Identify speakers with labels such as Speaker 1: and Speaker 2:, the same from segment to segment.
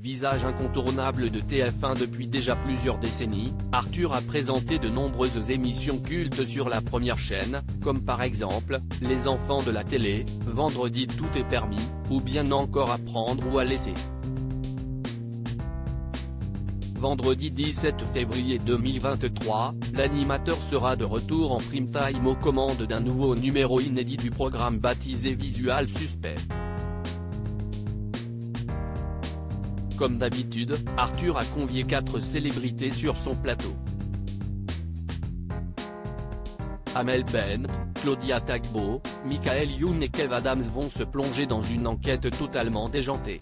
Speaker 1: visage incontournable de TF1 depuis déjà plusieurs décennies, Arthur a présenté de nombreuses émissions cultes sur la première chaîne, comme par exemple, Les enfants de la télé, Vendredi tout est permis, ou bien encore Apprendre ou à laisser. Vendredi 17 février 2023, l'animateur sera de retour en prime time aux commandes d'un nouveau numéro inédit du programme baptisé Visual Suspect. Comme d'habitude, Arthur a convié 4 célébrités sur son plateau. Amel Bent, Claudia Tagbo, Michael Youn et Kev Adams vont se plonger dans une enquête totalement déjantée.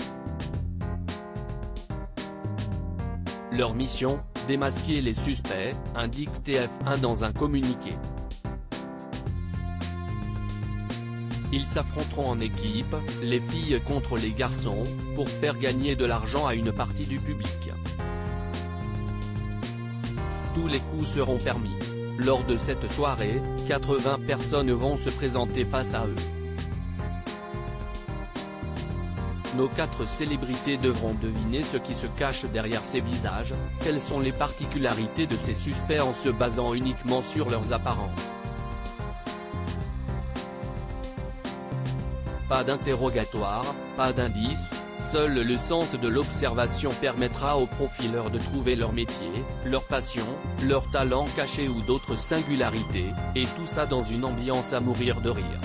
Speaker 1: Leur mission, démasquer les suspects, indique TF1 dans un communiqué. Ils s'affronteront en équipe, les filles contre les garçons, pour faire gagner de l'argent à une partie du public. Tous les coups seront permis. Lors de cette soirée, 80 personnes vont se présenter face à eux. Nos 4 célébrités devront deviner ce qui se cache derrière ces visages, quelles sont les particularités de ces suspects en se basant uniquement sur leurs apparences. Pas d'interrogatoire, pas d'indice, seul le sens de l'observation permettra aux profileurs de trouver leur métier, leur passion, leur talent caché ou d'autres singularités, et tout ça dans une ambiance à mourir de rire.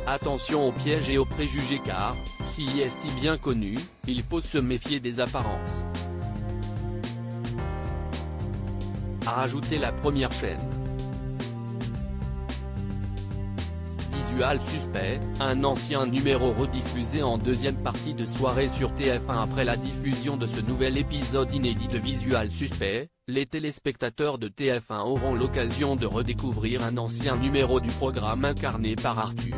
Speaker 1: Attention aux pièges et aux préjugés car, si est bien connu, il faut se méfier des apparences. A rajouté la première chaîne. Visual Suspect, un ancien numéro rediffusé en deuxième partie de soirée sur TF1 après la diffusion de ce nouvel épisode inédit de Visual Suspect, les téléspectateurs de TF1 auront l'occasion de redécouvrir un ancien numéro du programme incarné par Arthur.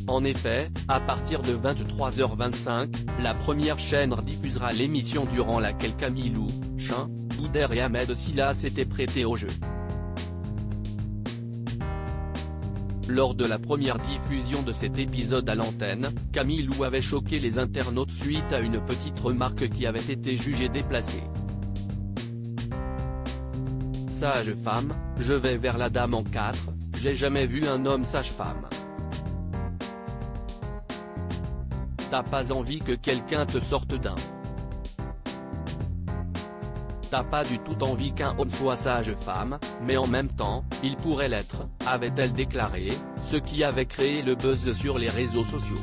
Speaker 1: En effet, à partir de 23h25, la première chaîne rediffusera l'émission durant laquelle Camille Lou, Chin, Boudère et Ahmed Silla s'étaient prêtés au jeu. Lors de la première diffusion de cet épisode à l'antenne, Camille Lou avait choqué les internautes suite à une petite remarque qui avait été jugée déplacée. Sage-femme, je vais vers la dame en 4, j'ai jamais vu un homme sage-femme. T'as pas envie que quelqu'un te sorte d'un. T'as pas du tout envie qu'un homme soit sage-femme, mais en même temps, il pourrait l'être, avait-elle déclaré, ce qui avait créé le buzz sur les réseaux sociaux.